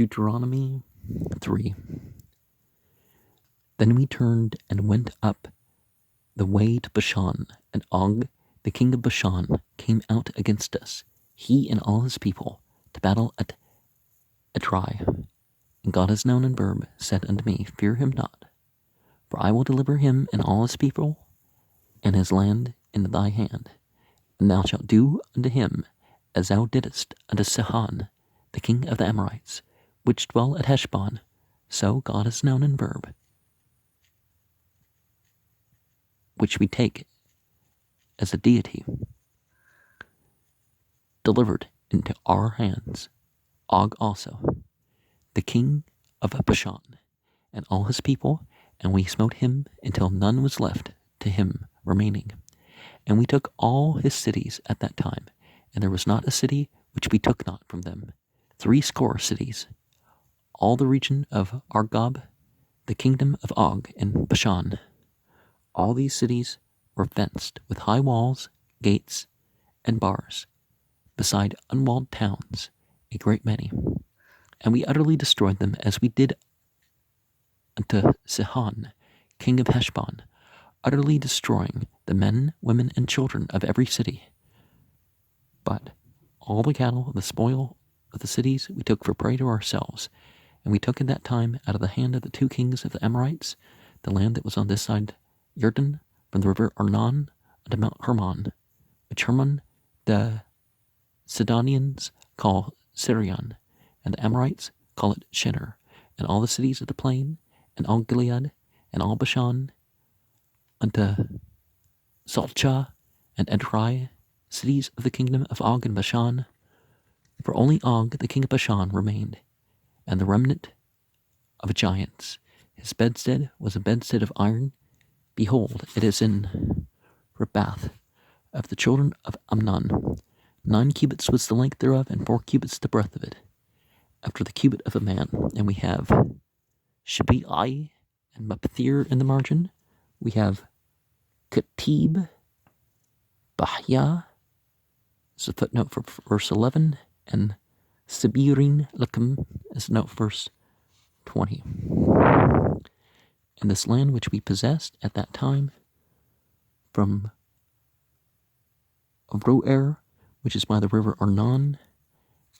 Deuteronomy 3. Then we turned and went up the way to Bashan, and Og, the king of Bashan, came out against us, he and all his people, to battle at Edrei. And God has known in Verb said unto me, Fear him not, for I will deliver him and all his people and his land into thy hand. And thou shalt do unto him as thou didst unto Sihon, the king of the Amorites, which dwell at Heshbon. So God is known in Verb, which we take as a deity, delivered into our hands. Og also, the king of Bashan, and all his people, and we smote him until none was left to him remaining. And we took all his cities at that time, and there was not a city which we took not from them, 80 cities, all the region of Argob, the kingdom of Og in Bashan. All these cities were fenced with high walls, gates, and bars, beside unwalled towns, a great many. And we utterly destroyed them, as we did unto Sihon, king of Heshbon, utterly destroying the men, women, and children of every city. But all the cattle, the spoil of the cities, we took for prey to ourselves. And we took in that time out of the hand of the 2 kings of the Amorites the land that was on this side Jordan, from the river Arnon unto Mount Hermon, which Hermon the Sidonians call Sirion, and the Amorites call it Shinner, and all the cities of the plain, and all Gilead, and all Bashan, unto Salcha and Edrei, cities of the kingdom of Og and Bashan. For only Og, the king of Bashan, remained, and the remnant of giants. His bedstead was a bedstead of iron. Behold, it is in Rabbath of the children of Amnon. 9 cubits was the length thereof, and 4 cubits the breadth of it, after the cubit of a man. And we have Shabai and Mapthir in the margin. We have Katib, Bahya, is a footnote for verse 11, and Sibirin Lakum is a note for verse 20. And this land which we possessed at that time, from Roer, which is by the river Arnon,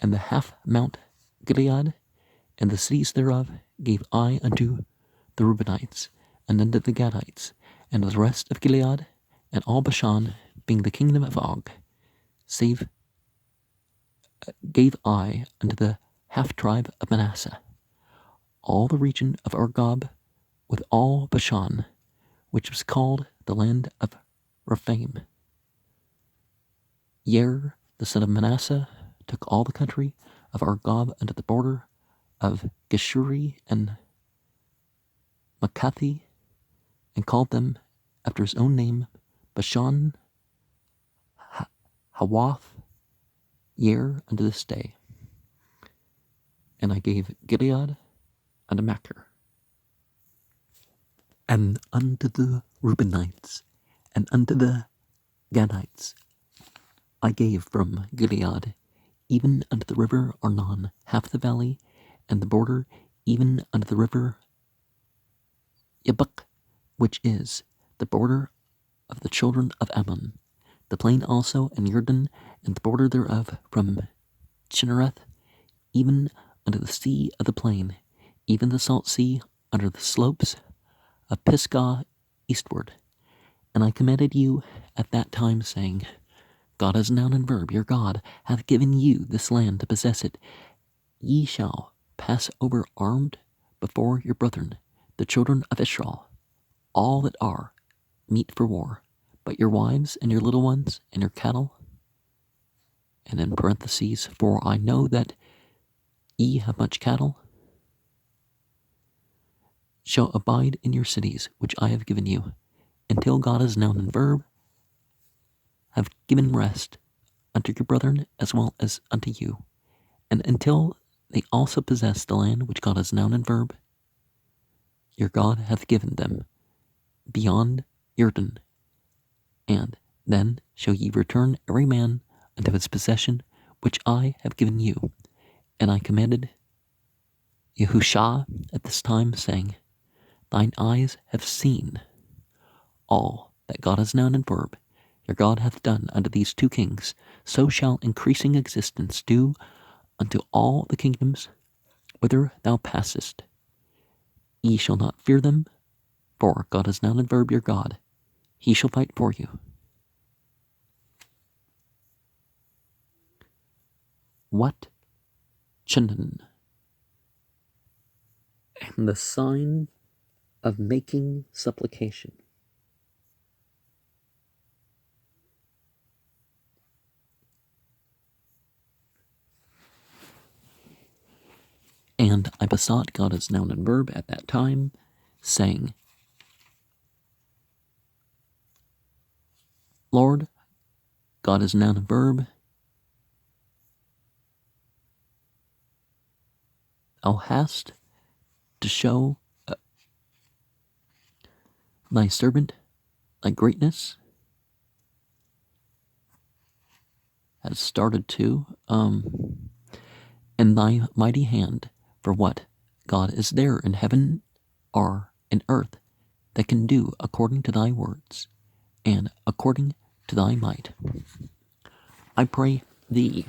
and the half Mount Gilead, and the cities thereof, gave I unto the Reubenites, and unto the Gadites, and the rest of Gilead, and all Bashan, being the kingdom of Og, gave I unto the half tribe of Manasseh, all the region of Argob, with all Bashan, which was called the land of Rephaim. Yair, the son of Manasseh, took all the country of Argob unto the border of Geshuri and Makathi, and called them after his own name Bashan Hawath Yair unto this day. And I gave Gilead unto Machir, and unto the Reubenites, and unto the Gadites I gave from Gilead, even unto the river Arnon, half the valley, and the border, even unto the river Yabuk, which is the border of the children of Ammon, the plain also, and Jordan, and the border thereof, from Chinnereth, even unto the sea of the plain, even the salt sea, under the slopes of Pisgah eastward. And I commanded you at that time, saying, God is noun and verb, your God hath given you this land to possess it. Ye shall pass over armed before your brethren, the children of Israel, all that are meet for war, but your wives and your little ones and your cattle. And in parentheses, for I know that ye have much cattle, shall abide in your cities which I have given you, until God is noun and verb, have given rest unto your brethren as well as unto you, and until they also possess the land which God is noun and verb, your God hath given them beyond Jordan. And then shall ye return every man unto his possession which I have given you. And I commanded Yahusha at this time, saying, Thine eyes have seen all that God as noun and verb, your God hath done unto these two kings, so shall increasing existence do unto all the kingdoms whither thou passest. Ye shall not fear them, for God is noun and verb your God. He shall fight for you. What Chunden? And the sign of making supplication. And I besought God as noun and verb at that time, saying, Lord, God is noun and verb, thou hast to show thy servant thy greatness, has started to, and thy mighty hand, for what God is there in heaven or in earth that can do according to thy words and according to thy might. I pray thee,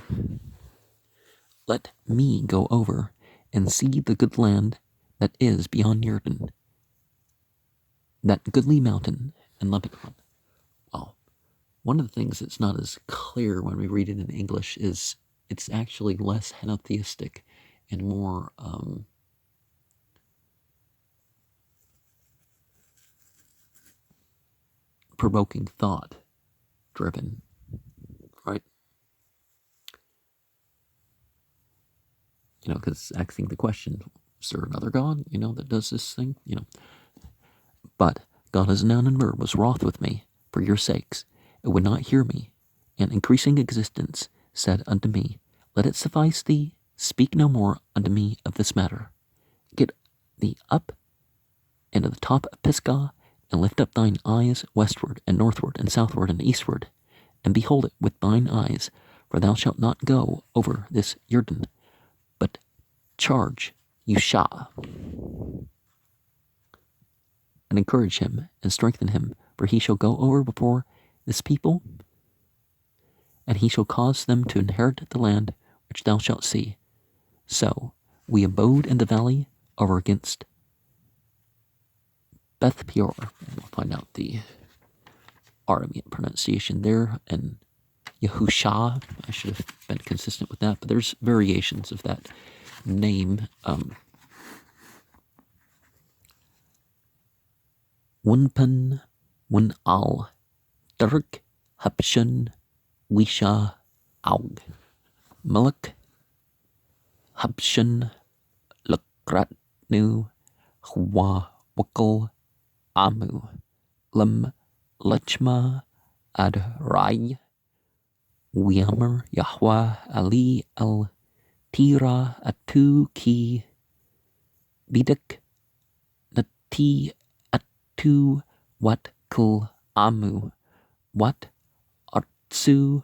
let me go over and see the good land that is beyond Jordan, that goodly mountain in Lebanon. Well, one of the things that's not as clear when we read it in English is it's actually less henotheistic and more provoking thought driven, right? Because asking the question, is there another God, that does this thing? But God as a noun and verb was wroth with me for your sakes. It would not hear me, and increasing existence said unto me, Let it suffice thee, speak no more unto me of this matter. Get thee up into the top of Pisgah, and lift up thine eyes westward and northward and southward and eastward, and behold it with thine eyes, for thou shalt not go over this Jordan, but charge Yusha, and encourage him and strengthen him, for he shall go over before this people, and he shall cause them to inherit the land which thou shalt see. So we abode in the valley over against Beth Peor. We'll find out the Aramean pronunciation there, and Yahusha. I should have been consistent with that, but there's variations of that name. Wunpan, Wun Al, Dirk, Hapshun, Wisha, Aug, Muluk, Hapshun, Lukratnu, Hwa, Wukal, Amu, Lum, Lechma, Ad Rai, Wiamer, Yahweh, Ali, El, Tira, Atu, Ki, Bidak, Nati, Atu, Wat, Kul, Amu, Wat, Artsu,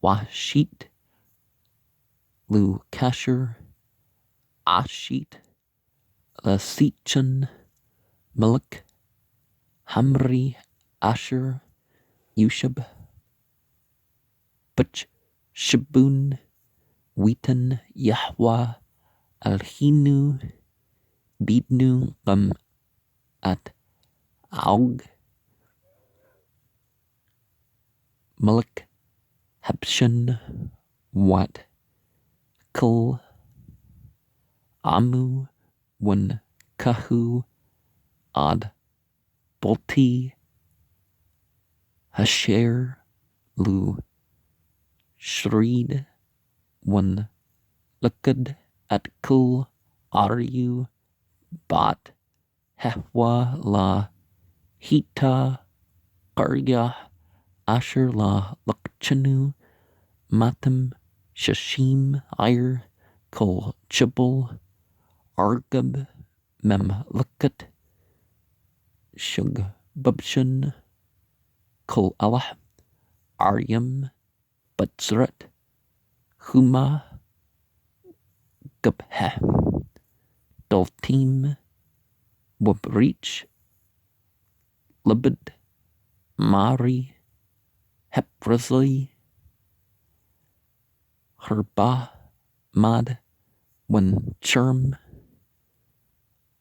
Washit, Lu, Kasher, Ashit, Lasichan, Malak, Hamri, Asher, Yushab, Butch, Shabun, Witan, Yahwa, Alhinu, Bidnu, At, Aug, Malak, Habshan, Wat, Kul, Amu, Wan, Kahu, Ad, Bolti, Hasher, Lu, Shreed, Wan, Lukad, At Kul, Aryu, Bat, Hehwa, La, Hita, Qarya, Asher, La, Lukchanu, Matam, Shashim, Ir, Kol, Chibul, Argab, Mem, Lukat, Shug, Bubshan, Kol, Allah, Aryam, Batzrat, Huma, Gabheh, Dulteam, Wobrich, Libid, Mari, Heprazli, Herba, Mad, When Churm,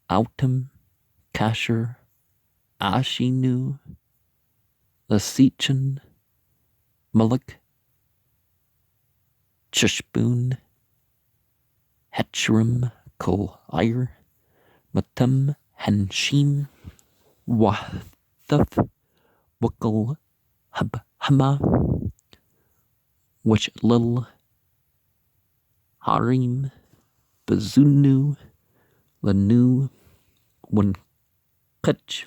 Autumn, Kasher, Ashinu, Lasichan, Mullik, Chishboon, Hetchrim, Kol Ire, Matum, Henshim, Wathuf, Wukal, Hub Hama, Wish Lil, Harim, Bazunu, Lanu, Winkutch,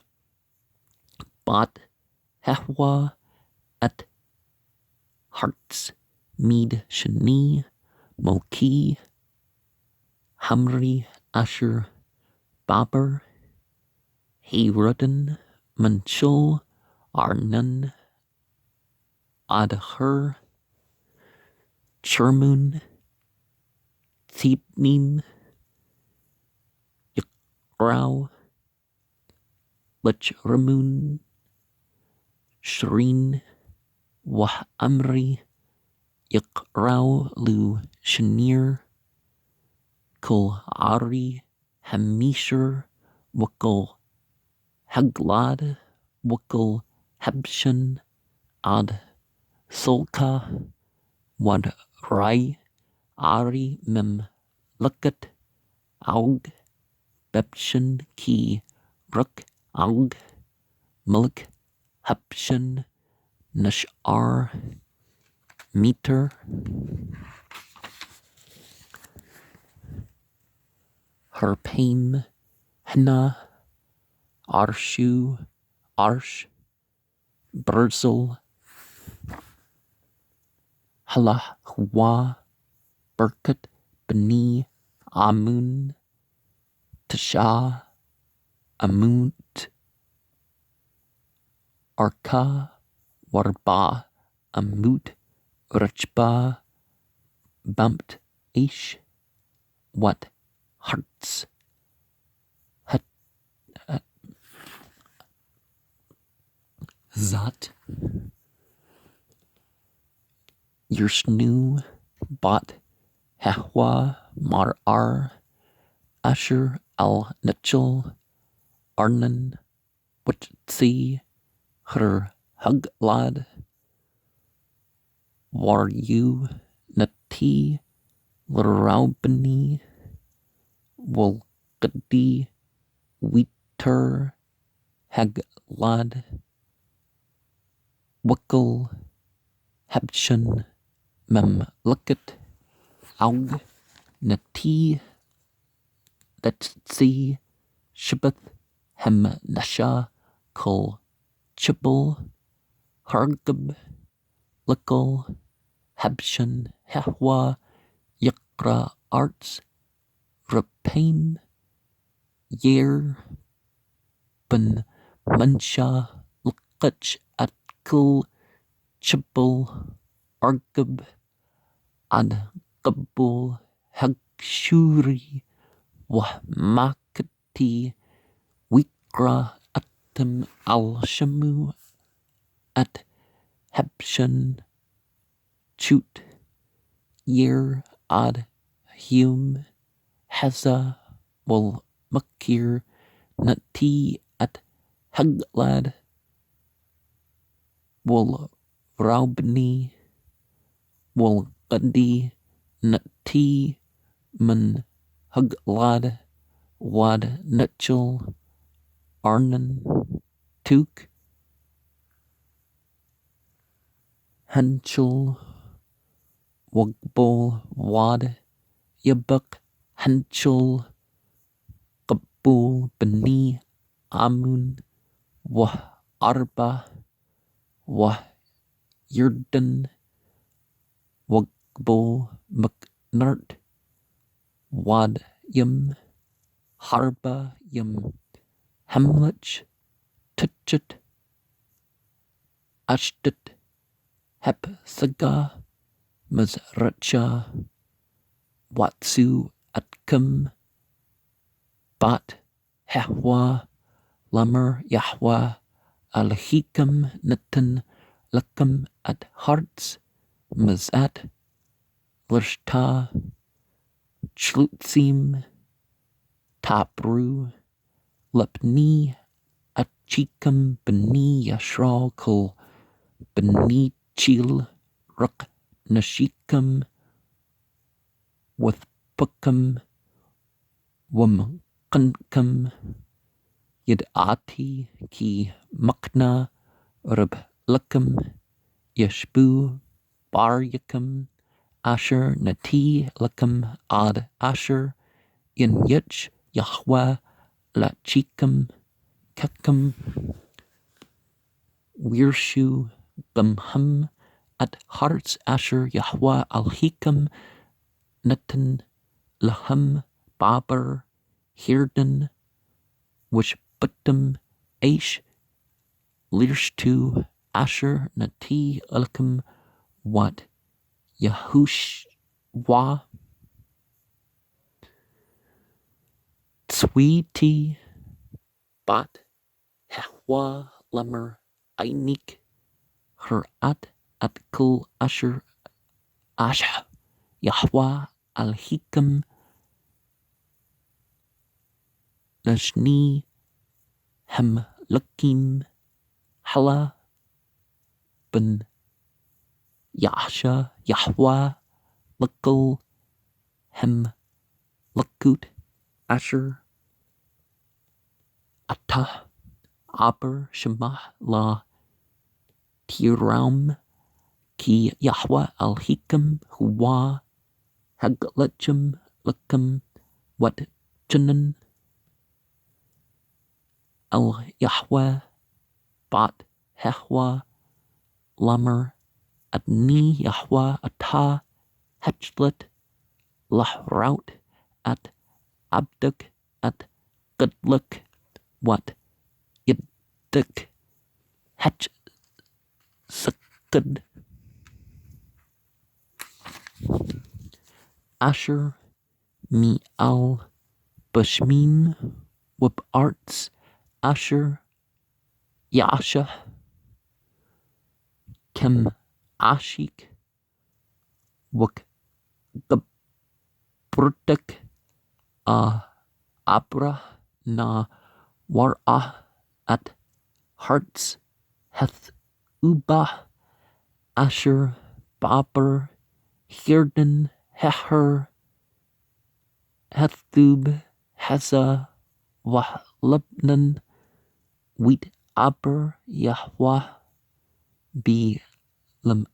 Bot, Hehwa, At Hearts, Mead, Shani, Mulki, Hamri, Asher, Baber, Hayrudden, Munchul, Arnun, Adher, Chermun, Thibnim, Yakrau, Lichramun, Shreen, Wah Amri, Yakrau, Lu Shanir, Kul Ari, Hamisher, Wukal Haglad, Wukal Hebshan, Ad Solka, Wad Rai, Ari Mem Lukat, Aug, Bebshan Ki, Ruk, Aug, Mulk, Hepshan, Nashar, Meter, Herpaim, Hna, Arshu, Arsh, Berzel, Halahwa, Berkut, Bani, Amun, Tasha, Amunt, Arka, Warba, Amut, Rachba, Bumped, Ish, What, Hearts, Zat, Yershnu, Bot, Hehwa, Mar-Ar, Asher, Al-Nachal, Arnan, Wutzi, Her, Huglad, Waryu, Nati, Laraubani, Wolgadi, Wheater, Haglad, Wukal, Hebshan, Memlukat, Aug, Nati, Letzi, Shibbath, Hemnasha, Kol, Chibble, Hargab, Likal, Hebshan, Hehwa, Yakra Arts, Rapaim, Yer, Ben Mansha, Lukach, Atkul, Chibble, Argab, Ad Qabul, Hagshuri, Wahmakati, Wikra, Atam Al Shamu, At Hebshan, Chut, Yer, Ad Hum, Haza, Wal Makir, Nati, At Haglad, Wal Raubni, Wal Gadi, Nati, Man Haglad, Wad Nutchel, Arnan, Tuk, Hanchel, Wagbol, Wad, Yabuk, Hanchel, Kabul, Bani, Amun, Wah Arba, Wah Yurdan, Wagbol, McNert, Wad Yum, Harba Yum, Hamlich, Tutchit, Ashtit, Hep Saga, Mazracha, Watsu Atkum, Bat Hehwa Lamer Yahwa Alhikam Natan Lakam at Harts Mazat Lishta Chlutzim Tapru Lepni Achikam Beni Yashral Kul Beni Chil Ruk Nashikam with Pukam Wamkankam Yadati Ki Makna Rub Lakam Yashbu Bar Yakam Asher Nati Lakam Ad Asher In Yich Yahweh Lachikam Kakam Wirshu Bamham at Hearts Asher Yahweh Alhikam Natan Laham Babar Hirdan Wishbutam Aish Lirshtu Asher Nati Alkam Wat Yahushwa Tsweeti Bat Hehwa Lemmer Ainik Herat at Kul Asher Asha Yahwa Alhikam Lashni Hem Lakim Hala Ben Yasha Yahwa Lakul Hem Lakut Asher Atah Aber Shema La Tiram Ki Yahwa Alhikam Huwa Haglachim Lakam Wat Chunan Al Yahweh Bat Hehwa Lamer Adni Yahweh Atah Hechlet Lahraut at Abduk at Gudluk Wat Yidduk Hech Sukud Asher Mi Al Bashmim Wub Arts Asher Yasha Kem Ashik Wuk Gabrtuk Abra Na War'ah at Hearts Heth Ubah Asher Baber Hirden Heher Hethub Heza Wahlebnan Wheat Aber Yahweh Be Lam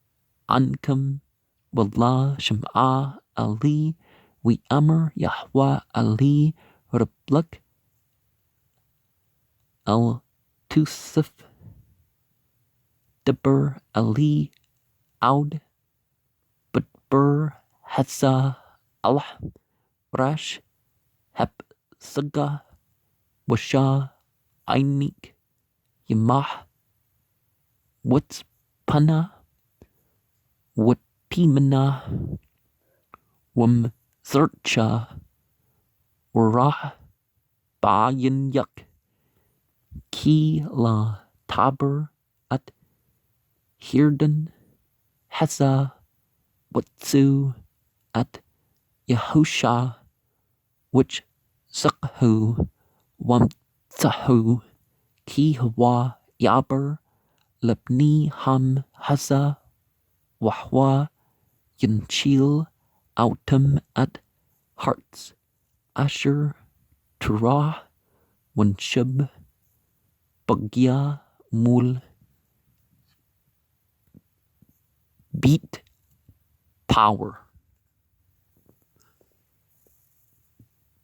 Ankam Wallah Shem'ah Ali We Amr Yahweh Ali Rebluk Al Tusif Dibber Ali Aud Budbur Heza Allah Rash Heb Saga Washa Ainik Yamah Wutspana Wutpimana Wum Zercha Urah Bayan Yuk Ki La Taber at Hirden Heza Wutsu at Yahusha which Sukhu Wamtsahu Ki Hawa Yaber Lebni Ham Heza Wahwa Yinchil Autumn at Hearts Asher Turah Winshub Bagya Mul Beat Power.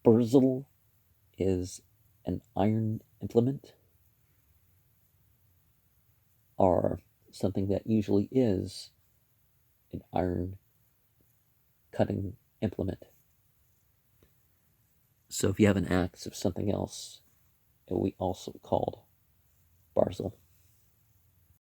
Burzel is an iron implement, or something that usually is an iron cutting implement. So if you have an axe of something else, it will be also called Barzel.